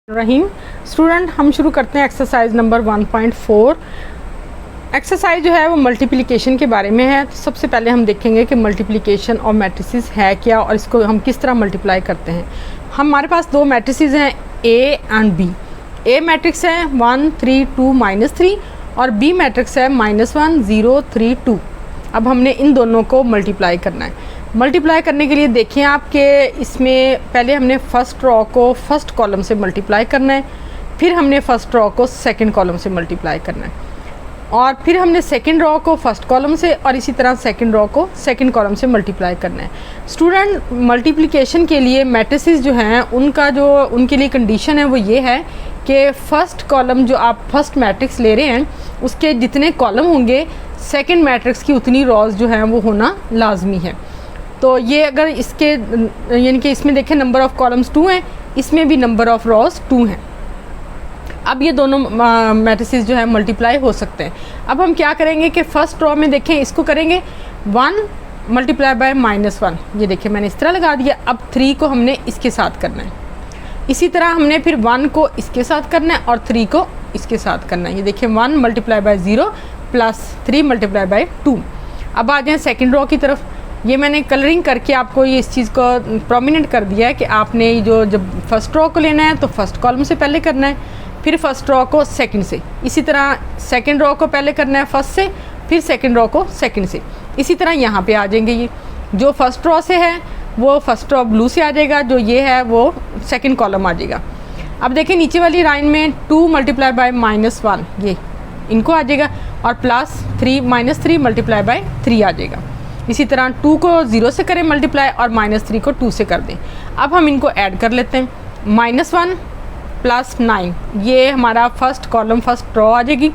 रहीम student, हम शुरू करते हैं एक्सरसाइज नंबर 1.4। एक्सरसाइज जो है वो मल्टीप्लिकेशन के बारे में है। तो सबसे पहले हम देखेंगे कि मल्टीप्लिकेशन ऑफ मैट्रिसेस है क्या और इसको हम किस तरह मल्टीप्लाई करते हैं। हमारे पास दो मैट्रिसेस हैं A and B. A matrix है 1 3 2 -3 और बी मैट्रिक्स है -1 0 3 2। अब हमने इन दोनों को मल्टीप्लाई करना है। मल्टीप्लाई करने के लिए देखें आपके इसमें पहले हमने फ़र्स्ट रो को फर्स्ट कॉलम से मल्टीप्लाई करना है, फिर हमने फ़र्स्ट रो को सेकंड कॉलम से मल्टीप्लाई करना है और फिर हमने सेकंड रो को फर्स्ट कॉलम से और इसी तरह सेकंड रो को सेकंड कॉलम से मल्टीप्लाई करना है। स्टूडेंट, मल्टीप्लिकेशन के लिए मैट्रिसेस जो हैं उनके लिए कंडीशन है वो ये है कि फ़र्स्ट कॉलम जो आप फर्स्ट मैट्रिक्स ले रहे हैं उसके जितने कॉलम होंगे सेकेंड मैट्रिक्स की उतनी रोज़ जो हैं वो होना लाजमी है। तो ये अगर इसके यानी कि इसमें देखें नंबर ऑफ़ कॉलम्स 2 हैं, इसमें भी नंबर ऑफ़ रोज़ 2 हैं। अब ये दोनों मैट्रिसेस जो है मल्टीप्लाई हो सकते हैं। अब हम क्या करेंगे कि फ़र्स्ट रो में देखें इसको करेंगे 1 मल्टीप्लाई बाय -1। ये देखिए मैंने इस तरह लगा दिया। अब 3 को हमने इसके साथ करना है, इसी तरह हमने फिर 1 को इसके साथ करना है और 3 को इसके साथ करना है। ये देखिए 1 multiply by 0 plus 3 multiply by 2। अब आ जाएँ सेकेंड रो की तरफ। ये मैंने कलरिंग करके आपको ये इस चीज़ को प्रोमिनेंट कर दिया है कि आपने जब फर्स्ट रो को लेना है तो फर्स्ट कॉलम से पहले करना है, फिर फर्स्ट रो को सेकंड से, इसी तरह सेकंड रो को पहले करना है फर्स्ट से, फिर सेकंड रो को सेकंड से। इसी तरह यहाँ पे आ जाएंगे। ये जो फर्स्ट रो से है वो फर्स्ट रो ब्लू से आ जाएगा, जो ये है वो सेकेंड कॉलम आ जाएगा। अब देखिए नीचे वाली लाइन में 2 मल्टीप्लाई बाय -1 ये इनको आ जाएगा और प्लस 3 -3 मल्टीप्लाई बाय 3 आ जाएगा। इसी तरह 2 को 0 से करें मल्टीप्लाई और -3 को 2 से कर दें। अब हम इनको ऐड कर लेते हैं। -1 प्लस 9 ये हमारा फर्स्ट कॉलम फर्स्ट रो आ जाएगी।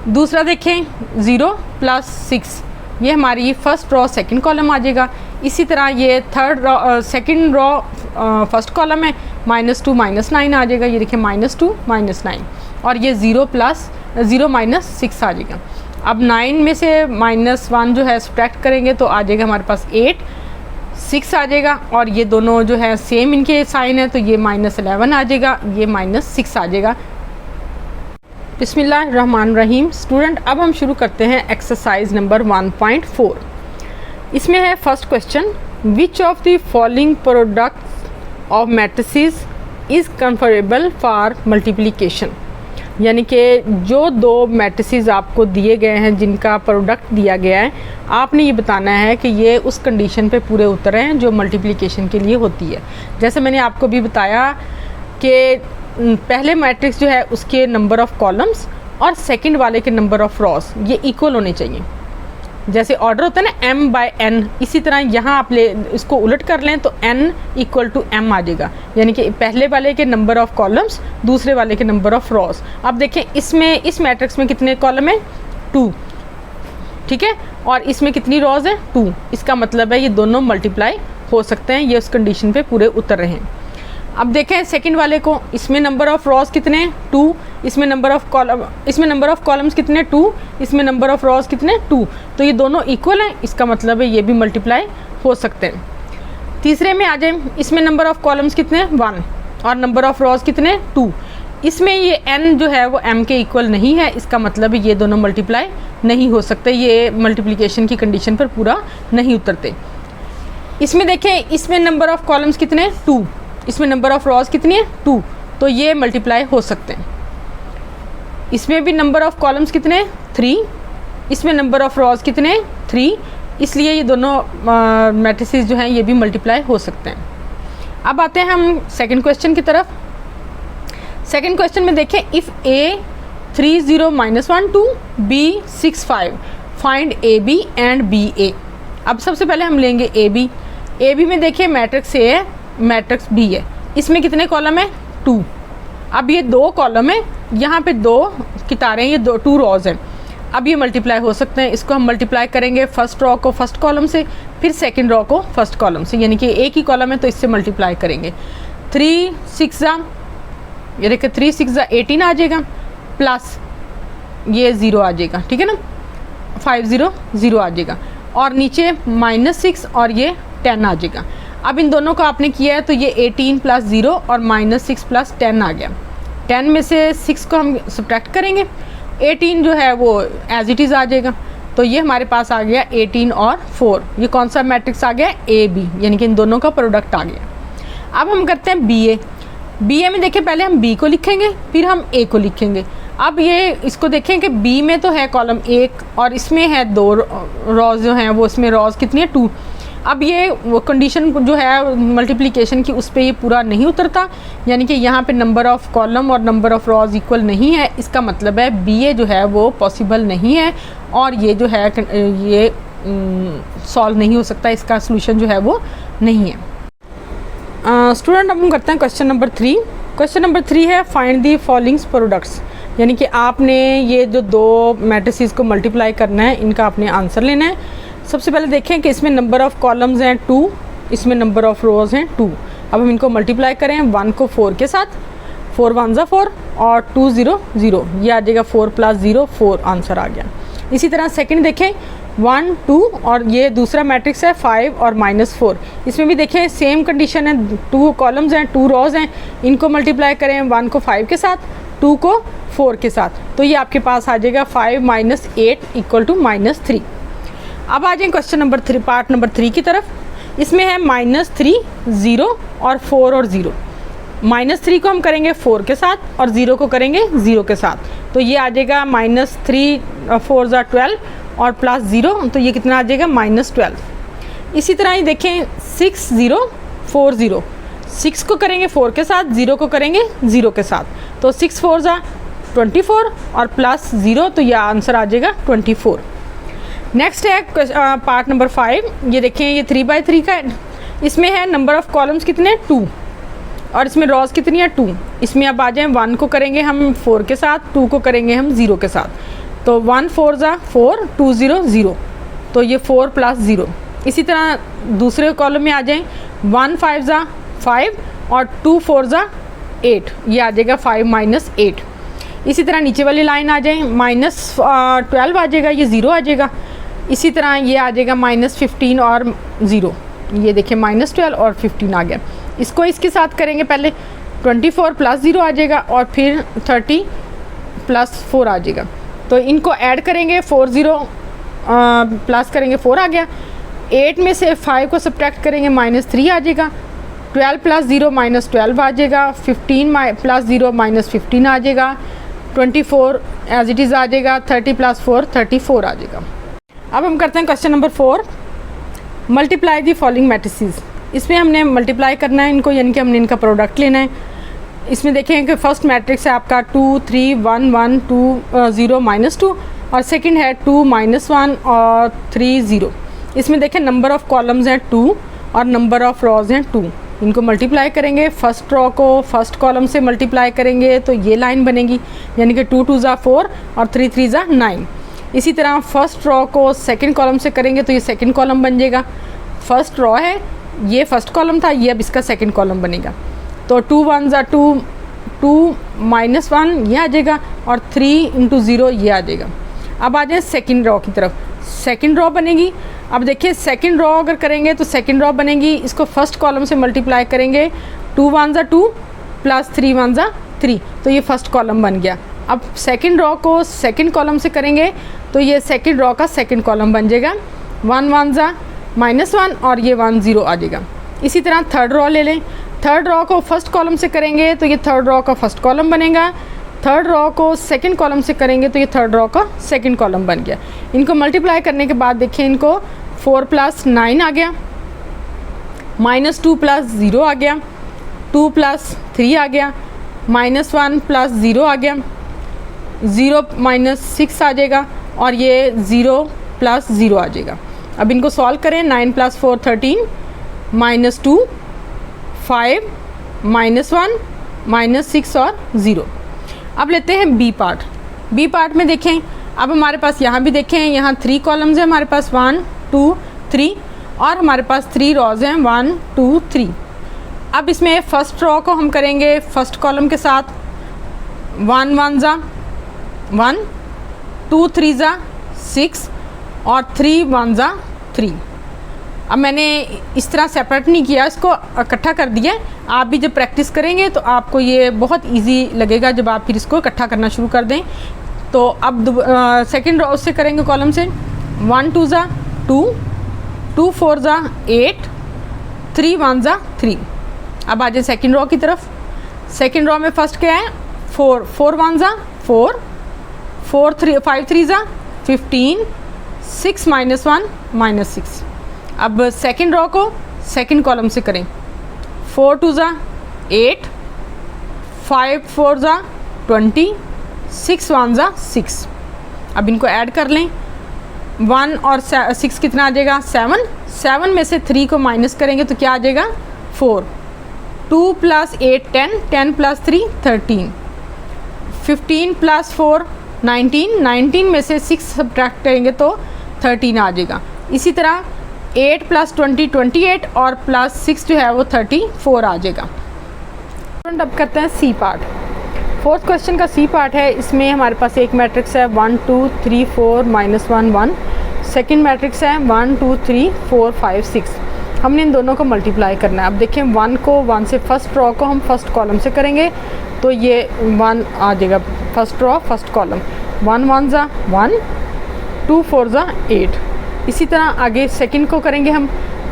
दूसरा देखें 0 प्लस 6 ये हमारी फर्स्ट रो सेकंड कॉलम आ जाएगा। इसी तरह ये third row second row first column है -2 -9 आ जाएगा। ये देखिए -2 -9 और ये 0 प्लस 0 -6 आ जाएगा। अब 9 में से -1 जो है सब्ट्रैक्ट करेंगे तो आ जाएगा हमारे पास 8 6 आ जाएगा और ये दोनों जो है सेम इनके साइन है तो ये -11 आ जाएगा, ये -6 आ जाएगा। बिस्मिल्लाहिर्रहमानिर्रहीम। स्टूडेंट, अब हम शुरू करते हैं एक्सरसाइज नंबर 1.4। इसमें है first question, which of the following products of matrices is conformable for multiplication. यानी कि जो दो मैट्रिसेस आपको दिए गए हैं जिनका प्रोडक्ट दिया गया है, आपने ये बताना है कि ये उस कंडीशन पे पूरे उतर हैं जो मल्टीप्लिकेशन के लिए होती है। जैसे मैंने आपको भी बताया कि पहले मैट्रिक्स जो है उसके नंबर ऑफ़ कॉलम्स और सेकंड वाले के नंबर ऑफ़ रॉस ये इक्वल होने चाहिए। जैसे ऑर्डर होता है ना m बाय n, इसी तरह यहाँ आप इसको उलट कर लें तो n = m आ जाएगा। यानी कि पहले वाले के नंबर ऑफ़ कॉलम्स दूसरे वाले के नंबर ऑफ़ रॉस। अब देखें इसमें इस मैट्रिक्स में कितने कॉलम हैं 2, ठीक है, और इसमें कितनी रॉज है 2। इसका मतलब है ये दोनों मल्टीप्लाई हो सकते हैं, ये उस कंडीशन पे पूरे उतर रहे हैं। अब देखें सेकंड वाले को, इसमें नंबर ऑफ़ रॉज कितने 2, इसमें नंबर ऑफ़ कॉलम्स कितने 2, इसमें नंबर ऑफ़ रॉज कितने 2, तो ये दोनों इक्वल हैं। इसका मतलब है ये भी मल्टीप्लाई हो सकते हैं। तीसरे में आ जाए, इसमें नंबर ऑफ़ कॉलम्स कितने 1 और नंबर ऑफ़ रॉज कितने 2। इसमें ये n जो है वो m के इक्वल नहीं है। इसका मतलब है ये दोनों मल्टीप्लाई नहीं हो सकते, ये मल्टीप्लिकेशन की कंडीशन पर पूरा नहीं उतरते। इसमें देखें, इसमें नंबर ऑफ़ कॉलम्स कितने 2, इसमें नंबर ऑफ़ रॉज कितनी है 2, तो ये मल्टीप्लाई हो सकते हैं। इसमें भी नंबर ऑफ़ कॉलम्स कितने 3, इसमें नंबर ऑफ़ रॉज कितने 3, इसलिए ये दोनों मैट्रिसेस जो हैं ये भी मल्टीप्लाई हो सकते हैं। अब आते हैं हम सेकंड क्वेश्चन की तरफ। सेकंड क्वेश्चन में देखें, if a 3 0 -1 2 b 6 5 find ab and ba। अब सबसे पहले हम लेंगे ab में देखिए मैट्रिक्स a है मैट्रिक्स b है, इसमें कितने कॉलम है 2। अब ये 2 कॉलम है, यहाँ पे 2 कितारें, ये 2 रॉज हैं। अब ये मल्टीप्लाई हो सकते हैं। इसको हम मल्टीप्लाई करेंगे फर्स्ट रो को फर्स्ट कॉलम से, फिर सेकंड रो को फर्स्ट कॉलम से, यानी कि एक ही कॉलम है तो इससे मल्टीप्लाई करेंगे। 3 6 ये देखिए 3 6 18 आ जाएगा, प्लस ये 0 आ जाएगा, ठीक है ना, 5 0 0 आ जाएगा और नीचे -6 और ये 10 आ जाएगा। अब इन दोनों को आपने किया है तो ये 18 + 0 और -6 + 10 आ गया। 10 में से 6 को हम सब्ट्रैक्ट करेंगे, 18 जो है वो एज इट इज़ आ जाएगा। तो ये हमारे पास आ गया 18 और 4। ये कौन सा मैट्रिक्स आ गया? AB, यानी कि इन दोनों का प्रोडक्ट आ गया। अब हम करते हैं BA। BA में देखिए पहले हम B को लिखेंगे, फिर हम A को लिखेंगे। अब ये इसको देखें कि B में तो है कॉलम 1 और इसमें है 2 रॉज जो हैं वो, इसमें रॉज कितनी है? 2। अब ये वो कंडीशन जो है मल्टीप्लिकेशन की उस पर ये पूरा नहीं उतरता, यानी कि यहाँ पे नंबर ऑफ़ कॉलम और नंबर ऑफ़ रॉज इक्वल नहीं है। इसका मतलब है BA जो है वो पॉसिबल नहीं है और ये जो है ये सॉल्व नहीं हो सकता, इसका सोल्यूशन जो है वो नहीं है। स्टूडेंट अब हम करते हैं क्वेश्चन नंबर 3। क्वेश्चन नंबर 3 है फाइंड दी फॉलोइंग प्रोडक्ट्स, यानी कि आपने ये जो दो मैट्रिसेस को मल्टीप्लाई करना है, इनका आपने आंसर लेना है। सबसे पहले देखें कि इसमें नंबर ऑफ़ कॉलम्स हैं 2, इसमें नंबर ऑफ़ रोज़ हैं 2। अब हम इनको मल्टीप्लाई करें 1 को 4 के साथ, 4 1 ज़ा 4 और 2 0 0, ये आ जाएगा 4 + 0 4, आंसर आ गया। इसी तरह सेकंड देखें 1 2 और ये दूसरा मैट्रिक्स है 5 और -4। इसमें भी देखें सेम कंडीशन है, 2 कॉलम्स हैं 2 रोज़ हैं, इनको मल्टीप्लाई करें 1 को 5 के साथ, 2 को 4 के साथ, तो ये आपके पास आ जाएगा 5 - 8 = -3। अब आ जाए क्वेश्चन नंबर 3, पार्ट नंबर 3 की तरफ। इसमें है -3 0 और 4 और 0। -3 को हम करेंगे 4 के साथ और 0 को करेंगे 0 के साथ, तो ये आ जाएगा -3 4 ज़ा 12 और +0, तो ये कितना आ जाएगा? -12। इसी तरह ही देखें 6 0 4 0, 6 को करेंगे 4 के साथ, 0 को करेंगे 0 के साथ, तो 6 4 ज़ा 24 और +0, तो यह आंसर आ जाएगा 24। नेक्स्ट है पार्ट नंबर 5। ये देखें ये 3/3 का है। इसमें है नंबर ऑफ़ कॉलम्स कितने? 2 और इसमें रॉज कितनी है? 2। इसमें अब आ जाएँ 1 को करेंगे हम 4 के साथ, 2 को करेंगे हम 0 के साथ, तो 1 4 ज़ा 4 2 0 0, तो ये 4 + 0। इसी तरह दूसरे कॉलम में आ जाएँ 1 5 ज़ा 5 और 2 4 ज़ा 8, ये आ जाएगा 5 - 8। इसी तरह नीचे वाली लाइन आ जाए -12 आ जाएगा, ये 0 आ जाएगा। इसी तरह ये आ जाएगा -15 और 0, ये देखिए -12 और 15 आ गया। इसको इसके साथ करेंगे, पहले 24 + 0 आ जाएगा और फिर 30 + 4 आ जाएगा, तो इनको ऐड करेंगे 4 0 प्लस करेंगे 4 आ गया। 8 में से 5 को सब्ट्रैक्ट करेंगे -3 आ जाएगा, 12 + 0 -12 आ जाएगा, 15 + 0 -15 आ जाएगा, 24 एज इट इज़ आ जाएगा, 30 + 4 34 आ जाएगा। अब हम करते हैं question number 4, multiply the following matrices. इसमें हमने मल्टीप्लाई करना है इनको, यानी कि हमने इनका प्रोडक्ट लेना है। इसमें देखें कि फर्स्ट मैट्रिक्स है आपका 2 3 1 1 2 0 -2 और सेकंड है 2 -1 और 3 0। इसमें देखें नंबर ऑफ़ कॉलम्स हैं 2 और नंबर ऑफ़ रॉज हैं 2। इनको मल्टीप्लाई करेंगे, फर्स्ट रो को फर्स्ट कॉलम से मल्टीप्लाई करेंगे तो ये लाइन बनेगी, यानी कि 2 2 ज़ा 4 और 3 3 ज़ा 9। इसी तरह फर्स्ट रो को सेकंड कॉलम से करेंगे तो ये सेकंड कॉलम बन जाएगा। फर्स्ट रो है, ये फर्स्ट कॉलम था, ये अब इसका सेकंड कॉलम बनेगा, तो 2 1 ज़ा 2 2 -1 ये आ जाएगा और 3 × 0 ये आ जाएगा। अब आ जाए सेकंड रो की तरफ, सेकंड रो बनेगी। अब देखिए सेकंड रो अगर करेंगे तो सेकंड रो बनेगी, इसको फर्स्ट कॉलम से मल्टीप्लाई करेंगे, 2 1 ज़ा 2 + 3 1 ज़ा 3, तो ये फर्स्ट कॉलम बन गया। अब सेकंड रो को सेकंड कॉलम से करेंगे तो ये सेकंड रो का सेकंड कॉलम बन जाएगा, 1 1 ज़ा -1 और ये 1 0 आ जाएगा। इसी तरह थर्ड रो ले लें, थर्ड रो को फर्स्ट कॉलम से करेंगे तो ये थर्ड रो का फर्स्ट कॉलम बनेगा, थर्ड रो को सेकंड कॉलम से करेंगे तो ये थर्ड रो का सेकंड कॉलम बन गया। इनको मल्टीप्लाई करने के बाद देखिए इनको 4 + 9 आ गया, -2 + 0 आ गया, 2 + 3 आ गया, -1 + 0 आ गया, 0 - 6 आ जाएगा और ये 0 + 0 आ जाएगा। अब इनको सॉल्व करें, 9 + 4 13, -2 5 -1 -6 और 0। अब लेते हैं बी पार्ट। बी पार्ट में देखें, अब हमारे पास यहाँ भी देखें, यहाँ 3 कॉलम्स हैं हमारे पास, 1 2 3 और हमारे पास 3 रोज़ हैं 1 2 3। अब इसमें फर्स्ट रो को हम करेंगे फर्स्ट कॉलम के साथ, 1 1 ज़ा 1 2 3 ज़ा 6 और 3 1 ज़ा 3। अब मैंने इस तरह सेपरेट नहीं किया, इसको इकट्ठा कर दिया। आप भी जब प्रैक्टिस करेंगे तो आपको ये बहुत इजी लगेगा जब आप फिर इसको इकट्ठा करना शुरू कर दें। तो अब सेकंड रो से करेंगे कॉलम से। 1 2 ज़ा 2, 2 4 ज़ा 8, 3 1 ज़ा 3। अब आ जाए सेकंड रो की तरफ। सेकंड रो में फर्स्ट क्या है 4, 4 1 ज़ा 4, 4 3 5 3 ज़ा 15, 6 -1 -6। अब सेकंड रो को सेकंड कॉलम से करें। 4 2 ज़ा 8, 5 4 ज़ा 20, 6 1 ज़ा 6। अब इनको ऐड कर लें। 1 और 6 कितना आ जाएगा 7। 7 में से 3 को माइनस करेंगे तो क्या आ जाएगा 4। 2 + 8 10, 10 + 3 13, 15 + 4 19, 19 में से 6 सब्ट्रैक्ट करेंगे तो 13 आ जाएगा। इसी तरह 8 + 20 28 और +6 जो है वो 34 आ जाएगा। अब करते हैं सी पार्ट। फोर्थ क्वेश्चन का सी पार्ट है। इसमें हमारे पास एक मैट्रिक्स है 1 2 3 4 -1 1। सेकंड मैट्रिक्स है 1 2 3 4 5 6। हमने इन दोनों को मल्टीप्लाई करना है। अब देखें 1 को 1 से फर्स्ट रो को हम फर्स्ट कॉलम से करेंगे तो ये 1 आ जाएगा फर्स्ट रो फर्स्ट कॉलम। 1 1 ज़ा 1, 2 4 ज़ा 8। इसी तरह आगे सेकंड को करेंगे हम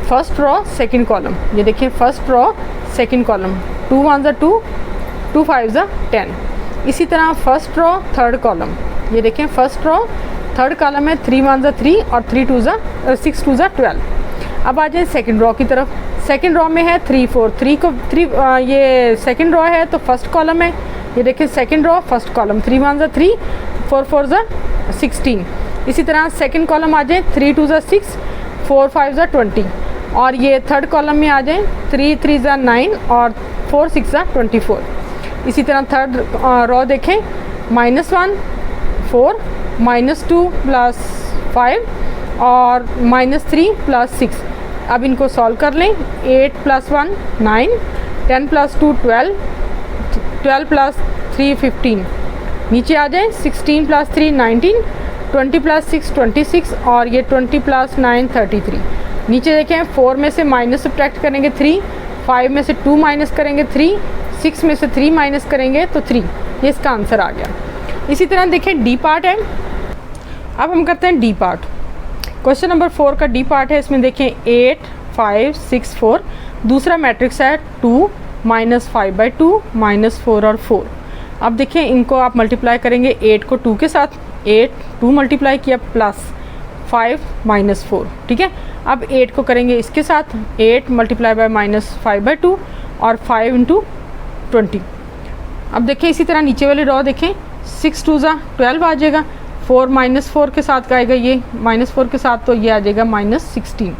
फर्स्ट रो सेकंड कॉलम। ये देखिए फर्स्ट रो सेकंड कॉलम। 2 1 ज़ा 2, 2 5 ज़ा 10। इसी तरह फर्स्ट रो थर्ड कॉलम। ये देखें फर्स्ट रो थर्ड कॉलम है 3 1 ज़ा 3 और 6 2 ज़ा 12। अब आ जाए सेकंड रो की तरफ। सेकंड रो में है 3 4, 3 को 3 ये सेकंड रो है तो फर्स्ट कॉलम है। ये देखिए सेकंड रो फर्स्ट कॉलम 3 1 ज़ा 3, 4 4 ज़ा 16। इसी तरह सेकंड कॉलम आ जाए 3 2 ज़ा 6, 4 5 ज़ा 20। और ये थर्ड कॉलम में आ जाए 3 3 ज़ा 9 और 4 6 ज़ा 24। इसी तरह थर्ड रो देखें -1 4, -2 + 5 और -3 + 6। अब इनको सॉल्व कर लें। 8 + 1 9, 10 + 2 12, 12 + 3 15। नीचे आ जाए 16 + 3 19, 20 + 6 26 और ये 20 + 9 33। नीचे देखें 4 में से माइनस सब्ट्रैक्ट करेंगे 3, 5 में से 2 माइनस करेंगे 3, 6 में से 3 माइनस करेंगे तो 3। ये इसका आंसर आ गया। इसी तरह देखें डी पार्ट है। अब हम करते हैं डी पार्ट। क्वेश्चन नंबर 4 का डी पार्ट है। इसमें देखें 8 5 6 4। दूसरा मैट्रिक्स है 2 -5/2 -4 और 4। अब देखें इनको आप मल्टीप्लाई करेंगे 8 को 2 के साथ। 8 2 मल्टीप्लाई किया +5 -4। ठीक है। अब 8 को करेंगे इसके साथ 8 × -5/2 और 5 × 20। अब देखें इसी तरह नीचे वाले रो देखें 6 2 ज़ा 12 आ जाएगा। 4 -4 के साथ आएगा ये -4 के साथ तो ये आ जाएगा -16।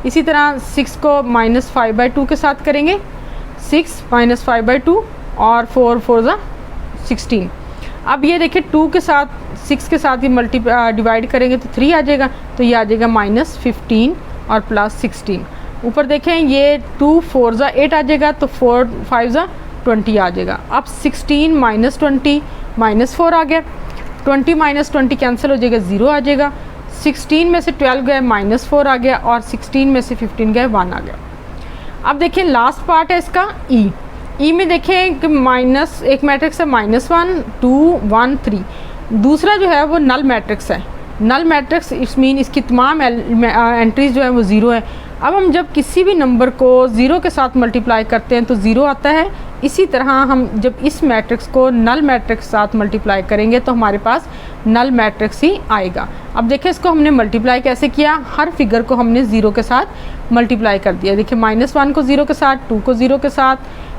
इसी तरह 6 को -5/2 के साथ करेंगे 6 -5/2 और 4 4 ज़ा 16। अब ये देखिए 2 के साथ 6 के साथ ही डिवाइड करेंगे तो 3 आ जाएगा तो ये आ जाएगा -15 और +16। ऊपर देखें ये 2 4 ज़ा 8 आ जाएगा तो 4 5 ज़ा 20 आ जाएगा। अब 16 -20 -4 आ गया। 20 -20 कैंसिल हो जाएगा 0 आ जाएगा। 16 में से 12 गए -4 आ गया और 16 में से 15 गए 1 आ गया। अब देखें लास्ट पार्ट है इसका ई में देखें कि माइनस एक मैट्रिक्स है -1 2 1 3। दूसरा जो है वो नल मैट्रिक्स है। नल मैट्रिक्स इस मीन इसकी तमाम एंट्रीज जो है वो 0 है। अब हम जब किसी भी नंबर को 0 के साथ मल्टीप्लाई करते हैं तो 0 आता है। इसी तरह हम जब इस मैट्रिक्स को नल मैट्रिक्स के साथ मल्टीप्लाई करेंगे तो हमारे पास नल मैट्रिक्स ही आएगा। अब देखिए इसको हमने मल्टीप्लाई कैसे किया। हर फिगर को हमने 0 के साथ मल्टीप्लाई कर दिया। देखिए -1 को 0 के साथ, 2 को 0 के साथ,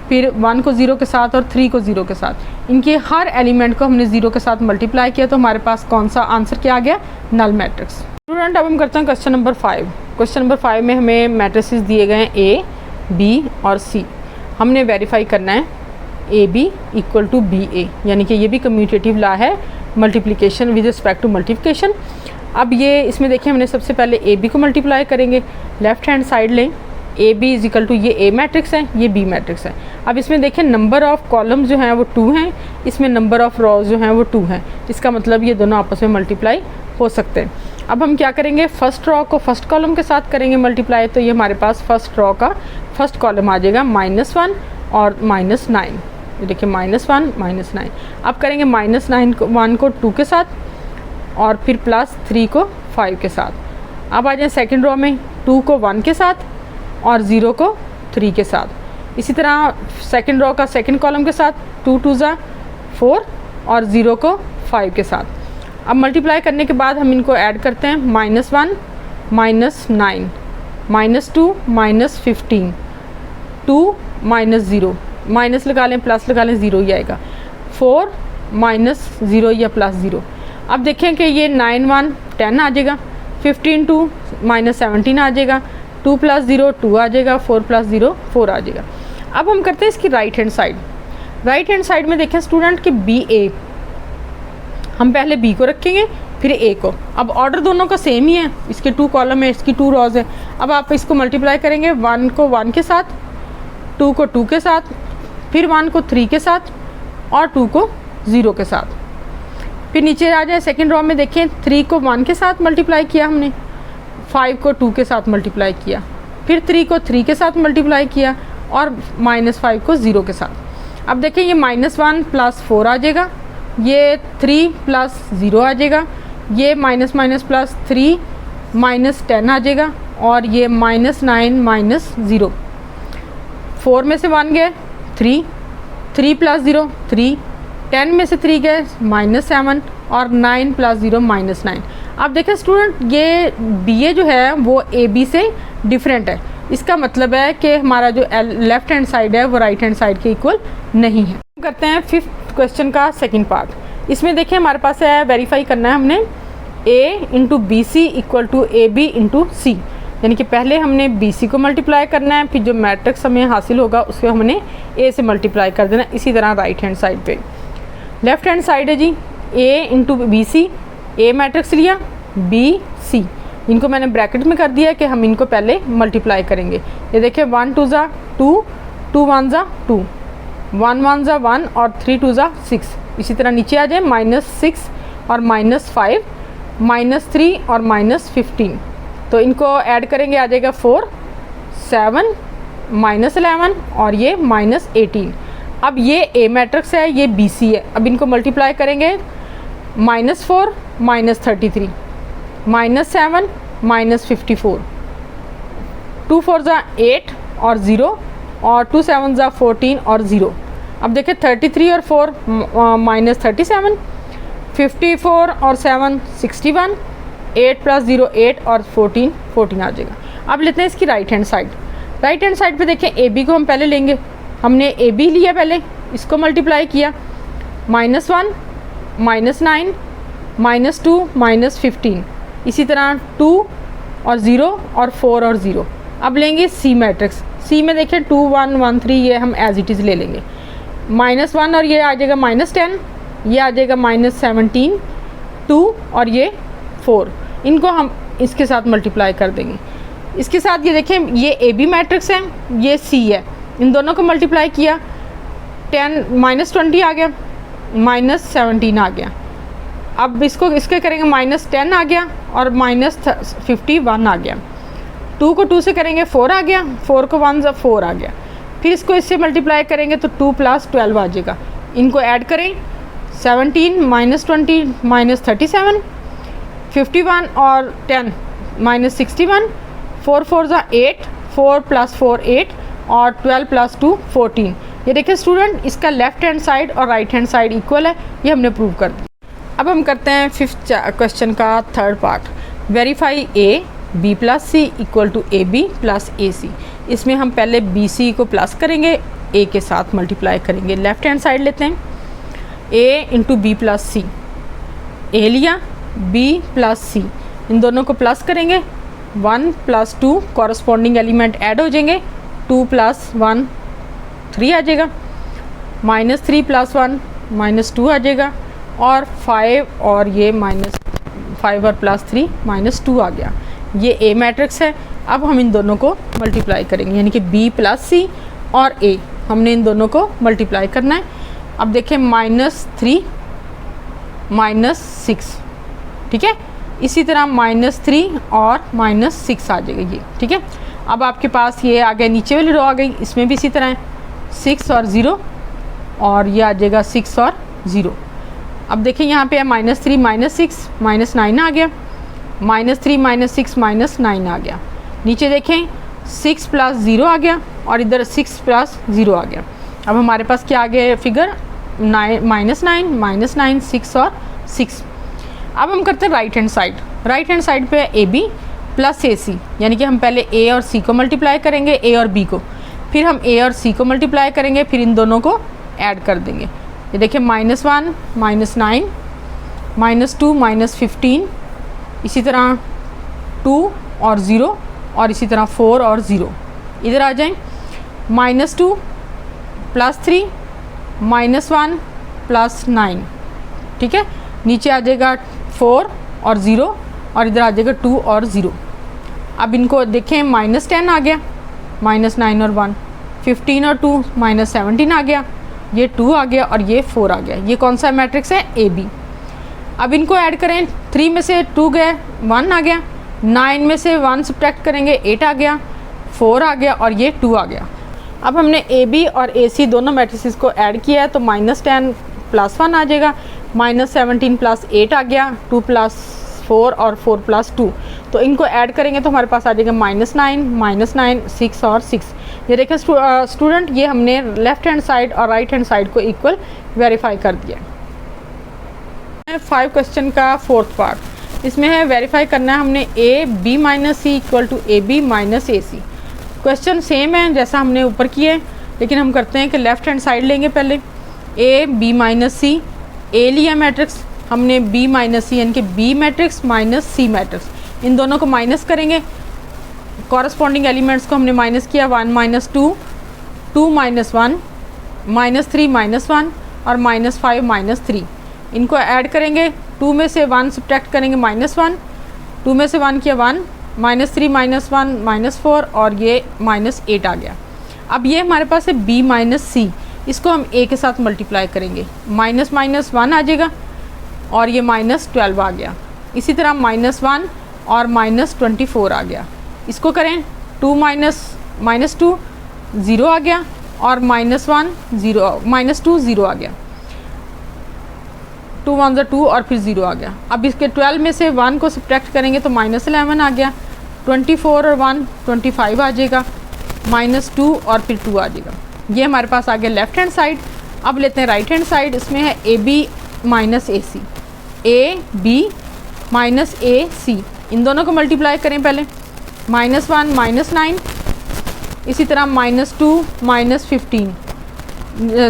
फिर 1 को 0 के साथ और 3 को 0 के साथ। इनके हर एलिमेंट को हमने 0 के साथ मल्टीप्लाई किया तो हमारे पास कौन सा आंसर क्या आ गया, नल मैट्रिक्स। स्टूडेंट अब हम करते हैं क्वेश्चन नंबर 5। क्वेश्चन नंबर 5 में हमें मैट्रिसेस दिए गए हैं A, B और C। हमने वेरीफाई करना है AB = BA, यानी कि ये भी कम्यूटेटिव लॉ है multiplication with respect to multiplication. अब ये इसमें देखिए हमने सबसे पहले AB को मल्टीप्लाई करेंगे। लेफ्ट हैंड साइड लें। AB = ये A मैट्रिक्स है, ये B मैट्रिक्स है। अब इसमें देखें नंबर ऑफ़ कॉलम जो हैं वो 2 हैं, इसमें नंबर ऑफ़ रोज जो हैं वो 2 हैं। इसका मतलब ये दोनों आपस में मल्टीप्लाई हो सकते हैं। अब हम क्या करेंगे, फर्स्ट रो को फर्स्ट कॉलम के साथ करेंगे मल्टीप्लाई, तो ये हमारे पास फर्स्ट रो का फर्स्ट कॉलम आ जाएगा -1 और -9। ये देखिए -1 -9। अब करेंगे -9 को 1 को 2 के साथ और फिर +3 को 5 के साथ। अब आ जाए सेकेंड रो में 2 को 1 के साथ और 0 को 3 के साथ। इसी तरह सेकेंड रो का सेकेंड कॉलम के साथ 2 2 ज़ा 4 और 0 को 5 के साथ। अब मल्टीप्लाई करने के बाद हम इनको ऐड करते हैं, -1 -9 -2 -15 2 -0 माइनस लगा लें प्लस लगा लें 0 ही आएगा, 4 -0 या +0। अब देखें कि ये 9 1 10 आ जाएगा, 15 2 -17 आ जाएगा, 2 + 0 2 आ जाएगा, 4 + 0 4 आ जाएगा। अब हम करते हैं इसकी right hand side. Right hand side में देखें स्टूडेंट कि BA, हम पहले B को रखेंगे फिर A को। अब ऑर्डर दोनों का सेम ही है, इसके 2 कॉलम है, इसकी 2 रोज़ है। अब आप इसको मल्टीप्लाई करेंगे, 1 को 1 के साथ, 2 को 2 के साथ, फिर 1 को 3 के साथ और 2 को 0 के साथ। फिर नीचे आ जाए सेकेंड रो में, देखें 3 को 1 के साथ मल्टीप्लाई किया हमने, 5 को 2 के साथ मल्टीप्लाई किया, फिर 3 को 3 के साथ मल्टीप्लाई किया और -5 को 0 के साथ। अब देखें ये -1 + 4 आ जाएगा, ये 3 + 0 आ जाएगा, ये -- +3 -10 आ जाएगा और ये -9 -0। 4 में से 1 गए 3 3 + 0 3, 10 में से 3 गए -7 और 9 + 0 -9। अब देखें स्टूडेंट ये BA जो है वो AB से डिफरेंट है, इसका मतलब है कि हमारा जो लेफ्ट हैंड साइड है वो राइट हैंड साइड के इक्वल नहीं है। करते हैं 5th क्वेश्चन का सेकंड पार्ट। इसमें देखिए हमारे पास है, वेरीफाई करना है हमने A × BC = AB × C, यानी कि पहले हमने BC को मल्टीप्लाई करना है, फिर जो मैट्रिक्स हमें हासिल होगा उसको हमने A से मल्टीप्लाई कर देना। इसी तरह राइट हैंड साइड पे, लेफ्ट हैंड साइड है जी A × BC, A मैट्रिक्स लिया, BC, इनको मैंने ब्रैकेट में कर दिया कि हम इनको पहले मल्टीप्लाई करेंगे। ये देखिए 1 2 ज़ा 2, 2 1 ज़ा 2, 1 1 ज़ा 1 और 3 2 ज़ा 6। इसी तरह नीचे आ जाए -6 और -5, -3 और -15, तो इनको ऐड करेंगे आ जाएगा 4 7 -11 और ये -18। अब ये A मैट्रिक्स है, ये BC है। अब इनको मल्टीप्लाई करेंगे, -4 -33, -7 -54, 2 4 ज़ा 8 और 0 और 2 7 ज़ा 14 और 0। अब देखिए 33 और 4 -37, 54 और 7 61, 8 + 0 8 और 14 आ जाएगा। अब लेते हैं इसकी right hand side. Right hand side पे देखें AB को हम पहले लेंगे, हमने AB लिया पहले, इसको मल्टीप्लाई किया, -1 -9 -2 -15, इसी तरह 2 और 0 और 4 और 0। अब लेंगे C मैट्रिक्स। C में देखें 2 1 1 3, ये हम एज इट इज़ ले लेंगे, -1 और ये आ जाएगा -10, ये आ जाएगा -17, 2 और ये 4, इनको हम इसके साथ मल्टीप्लाई कर देंगे। इसके साथ ये देखें ये AB मैट्रिक्स है, ये C है, इन दोनों को मल्टीप्लाई किया, 10 -20 आ गया, -17 आ गया। अब इसको इसके करेंगे -10 आ गया और -51 आ गया। 2 को 2 से करेंगे 4 आ गया, 4 को 1 ज़ा 4 आ गया। फिर इसको इससे मल्टीप्लाई करेंगे तो 2 + 12 आ जाएगा। इनको ऐड करें, 17 -20 -37, 51 और 10 -61, 4 4 ज़ा 8, 4 + 4 8 और 12 + 2 14। ये देखिए स्टूडेंट इसका लेफ्ट हैंड साइड और राइट हैंड साइड इक्वल है, ये हमने प्रूव कर दिया। अब हम करते हैं 5th क्वेश्चन का third part. Verify A B + C = AB + AC। इसमें हम पहले BC को प्लस करेंगे, A के साथ मल्टीप्लाई करेंगे। लेफ्ट हैंड साइड लेते हैं, A × B + C, A लिया, B + C, इन दोनों को प्लस करेंगे, 1 + 2 कॉरस्पॉन्डिंग एलिमेंट ऐड हो जाएंगे, 2 + 1 3 आ जाएगा, -3 + 1 -2 आ जाएगा और 5 और ये -5 और +3 -2 आ गया। ये A मैट्रिक्स है। अब हम इन दोनों को मल्टीप्लाई करेंगे, यानी कि B + C और A, हमने इन दोनों को मल्टीप्लाई करना है। अब देखें -3 -6, ठीक है, इसी तरह -3 और -6 आ जाएगा ये, ठीक है। अब आपके पास ये आ गया, नीचे वाली रो आ गई, इसमें भी इसी तरह है 6 और 0, और ये आ जाएगा 6 और 0। अब देखिए यहाँ पे है -3 -6 -9 आ गया, -3 -6 -9 आ गया। नीचे देखें 6 + 0 आ गया और इधर 6 + 0 आ गया। अब हमारे पास क्या आ गया फिगर, -9 6 और 6। अब हम करते हैं right hand side. Right hand side पे AB + AC, यानी कि हम पहले A और C को मल्टीप्लाई करेंगे, A और B को, फिर हम A और C को मल्टीप्लाई करेंगे, फिर इन दोनों को ऐड कर देंगे। ये देखिए -1 -9 -2 -15, इसी तरह 2 और 0, और इसी तरह 4 और 0। इधर आ जाएं, -2 + 3 -1 + 9, ठीक है। नीचे आ जाएगा 4 और 0, और इधर आ जाएगा 2 और 0। अब इनको देखें, -10 आ गया, -9 और 1, 15 और 2 -17 आ गया, ये 2 आ गया और ये 4 आ गया। ये कौन सा मैट्रिक्स है, AB। अब इनको ऐड करें, 3 में से 2 गए, 1 आ गया, 9 में से 1 सब्ट्रैक्ट करेंगे, 8 आ गया, 4 आ गया और ये 2 आ गया। अब हमने AB और AC दोनों मैट्रिसेस को ऐड किया है, तो -10 + 1 आ जाएगा, -17 + 8 आ गया, 2 + 4 और 4 + 2। तो इनको ऐड करेंगे तो हमारे पास आ जाएगा -9 6 और 6। ये देखें स्टूडेंट, ये हमने लेफ़्ट हैंड साइड और राइट हैंड साइड को इक्वल वेरीफाई कर दिया। 5 क्वेश्चन का 4th पार्ट, इसमें है वेरीफाई करना है हमने AB - C = AB - AC। Question same है जैसा हमने ऊपर किए, लेकिन हम करते हैं कि लेफ़्ट हैंड साइड लेंगे पहले। AB - C, A लिया मैट्रिक्स हमने, B - C यानी कि B मैट्रिक्स -C मैट्रिक्स, इन दोनों को माइनस करेंगे। कॉरस्पॉन्डिंग एलिमेंट्स को हमने माइनस किया, 1 - 2 2 - 1 -3 -1 और -5 -3। इनको ऐड करेंगे, 2 में से 1 सब्ट्रैक्ट करेंगे, -1, 2 में से 1 किया 1, -3 -1 -4 और ये -8 आ गया। अब ये हमारे पास है B - C, इसको हम A के साथ मल्टीप्लाई करेंगे, -1 आ जाएगा और ये -12 आ गया। इसी तरह -1 और -24 आ गया। इसको करें, 2 -2 0 आ गया और -1 0 -2 0 आ गया, 2 1 2 और फिर 0 आ गया। अब इसके 12 में से 1 को सब्ट्रैक्ट करेंगे तो -11 आ गया, 24 और 1 25 आ जाएगा, -2 और फिर 2 आ जाएगा। ये हमारे पास आ गया लेफ़्ट हैंड साइड। अब लेते हैं राइट हैंड साइड, इसमें है AB - AC, AB - AC, इन दोनों को मल्टीप्लाई करें पहले, -1 -9, इसी तरह -2 -15।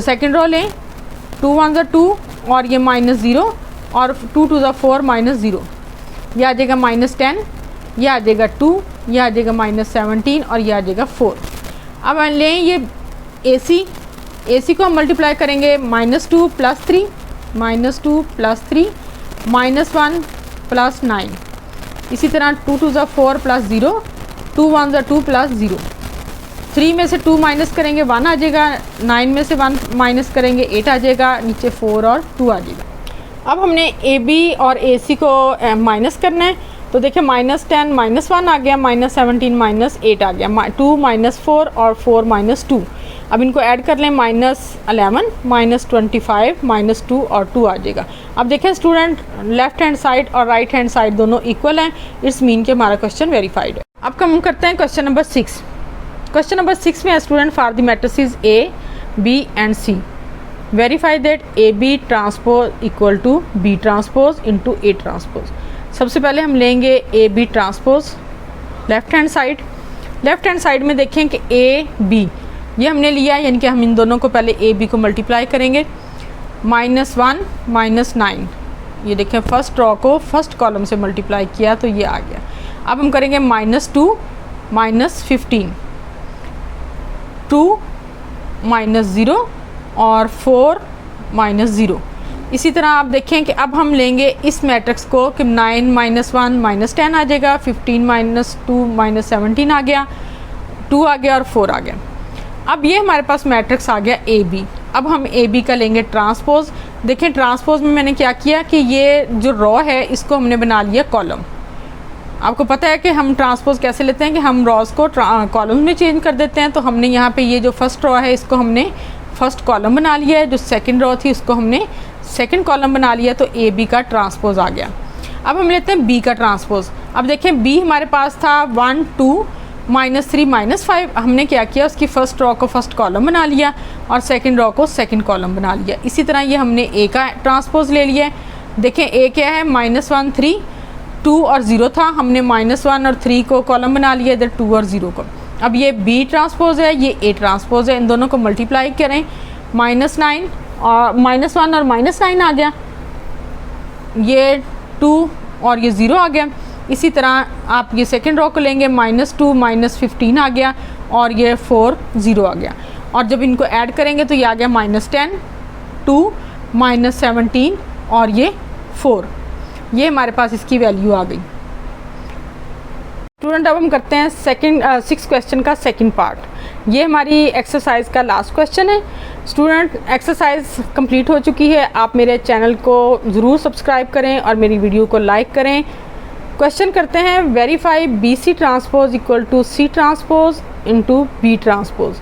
सेकेंड रो लें, 2 1 2 और ये -0 और 2 2 4 -0, यह आ जाएगा -10, यह आ जाएगा 2, यह आ जाएगा -17 और यह आ जाएगा 4। अब लें ये AC को हम मल्टीप्लाई करेंगे, -2 + 3 -2 + 3 -1 + 9, इसी तरह 2 2 4 + 0, 2 1 2 + 0। 3 में से 2 माइनस करेंगे 1 आ जाएगा, 9 में से 1 माइनस करेंगे 8 आ जाएगा, नीचे 4 और 2 आ जाएगा। अब हमने AB और AC को माइनस करना है, तो देखिए -10 -1 आ गया, -17 -8 आ गया, 2 -4 और 4 -2। अब इनको ऐड कर लें, -11 -25 -2 और 2 आ जाएगा। अब देखें स्टूडेंट, लेफ्ट हैंड साइड और राइट हैंड साइड दोनों इक्वल हैं, इट्स मीन कि हमारा क्वेश्चन वेरीफाइड है। अब हम करते हैं क्वेश्चन नंबर 6। क्वेश्चन नंबर 6 में है student, for the matrices A, B and C verify that AB transpose equal to B transpose into A transpose. सबसे पहले हम लेंगे AB transpose left hand side. Left hand side में देखें कि AB ये हमने लिया, यानी कि हम इन दोनों को पहले AB को मल्टीप्लाई करेंगे, -1 -9। ये देखें फर्स्ट रो को फर्स्ट कॉलम से मल्टीप्लाई किया तो ये आ गया। अब हम करेंगे -2 -15, 2 -0 और 4 -0। इसी तरह आप देखें कि अब हम लेंगे इस मैट्रिक्स को कि 9 -1 -10 आ जाएगा, 15 -2 -17 आ गया, 2 आ गया और 4 आ गया। अब ये हमारे पास मैट्रिक्स आ गया AB। अब हम AB का लेंगे ट्रांसपोज। देखें ट्रांसपोज में मैंने क्या किया कि ये जो रॉ है इसको हमने बना लिया कॉलम। आपको पता है कि हम ट्रांसपोज कैसे लेते हैं कि हम रॉज को कॉलम में चेंज कर देते हैं। तो हमने यहाँ पे ये जो फर्स्ट रॉ है इसको हमने फर्स्ट कॉलम बना लिया है, जो सेकंड रॉ थी उसको हमने सेकंड कॉलम बना लिया, तो ए बी का ट्रांसपोज आ गया। अब हम लेते हैं बी का ट्रांसपोज। अब देखें बी हमारे पास था 1 2 -3 -5, हमने क्या किया उसकी फर्स्ट रॉ को फर्स्ट कॉलम बना लिया और सेकंड रॉ को सेकंड कॉलम बना लिया। इसी तरह ये हमने ए का ट्रांसपोज ले लिया है। देखें ए क्या है -1 3 2 और 0 था, हमने -1 और 3 को कॉलम बना लिया, इधर 2 और 0 को। अब ये बी ट्रांसपोज है, ये ए ट्रांसपोज है, इन दोनों को मल्टीप्लाई करें -9 और -1 और -9 आ गया, ये 2 और ये 0 आ गया। इसी तरह आप ये सेकंड रॉ को लेंगे -2 -15 आ गया और ये 4 0 आ गया। और जब इनको ऐड करेंगे तो ये आ गया -10 2 -17 और ये 4। ये हमारे पास इसकी वैल्यू आ गई। स्टूडेंट अब हम करते हैं सिक्स क्वेश्चन का सेकंड पार्ट। ये हमारी एक्सरसाइज का लास्ट क्वेश्चन है। स्टूडेंट एक्सरसाइज कंप्लीट हो चुकी है। आप मेरे चैनल को ज़रूर सब्सक्राइब करें और मेरी वीडियो को लाइक करें। क्वेश्चन करते हैं, verify B C transpose equal to C transpose into B transpose.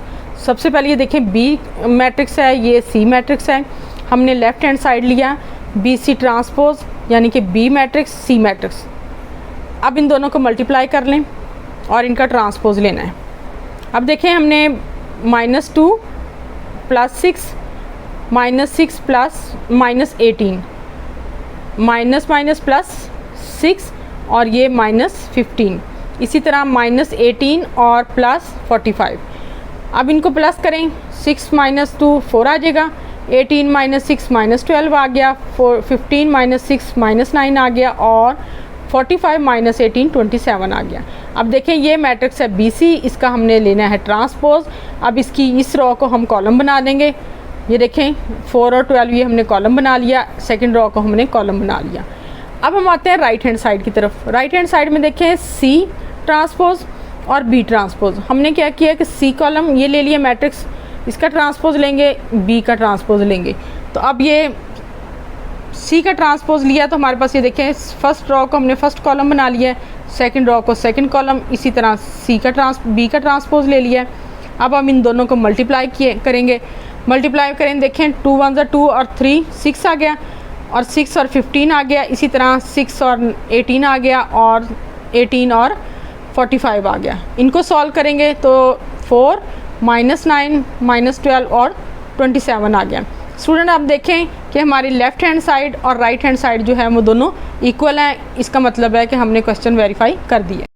सबसे पहले ये देखें बी मैट्रिक्स है, ये सी मैट्रिक्स है, हमने लेफ्ट हैंड साइड लिया बी सी ट्रांसपोज यानी कि बी मैट्रिक्स सी मैट्रिक्स। अब इन दोनों को मल्टीप्लाई कर लें और इनका ट्रांसपोज लेना है। अब देखें हमने -2 + 6 -6 प्लस -18 माइनस प्लस 6 और ये -15, इसी तरह -18 और +45। अब इनको प्लस करें, 6 - 2 4 आ जाएगा, 18 - 6 -12 आ गया, 15 - 6 -9 आ गया और 45 - 18 27 आ गया। अब देखें ये मैट्रिक्स है BC, इसका हमने लेना है ट्रांसपोज। अब इसकी इस रॉ को हम कॉलम बना देंगे। ये देखें 4 और 12 ये हमने कॉलम बना लिया, सेकंड रॉ को हमने कॉलम बना लिया। अब हम आते हैं राइट हैंड साइड की तरफ। राइट हैंड साइड में देखें C ट्रांसपोज और B ट्रांसपोज। हमने क्या किया कि C कॉलम ये ले लिया मैट्रिक्स, इसका ट्रांसपोज लेंगे, B का ट्रांसपोज लेंगे। तो अब ये C का ट्रांसपोज लिया तो हमारे पास ये देखें फर्स्ट रॉ को हमने फर्स्ट कॉलम बना लिया है, सेकंड रॉ को सेकंड कॉलम, इसी तरह B का ट्रांसपोज ले लिया है। अब हम इन दोनों को मल्टीप्लाई करेंगे। मल्टीप्लाई करें, देखें 2 1 2 और 3 6 आ गया और 6 और 15 आ गया, इसी तरह 6 और 18 आ गया और 18 और 45 आ गया। इनको सॉल्व करेंगे तो 4 -9 -12 और 27 आ गया। स्टूडेंट आप देखें कि हमारी लेफ़्ट हैंड साइड और राइट हैंड साइड जो है वो दोनों इक्वल हैं। इसका मतलब है कि हमने क्वेश्चन वेरीफाई कर दिया।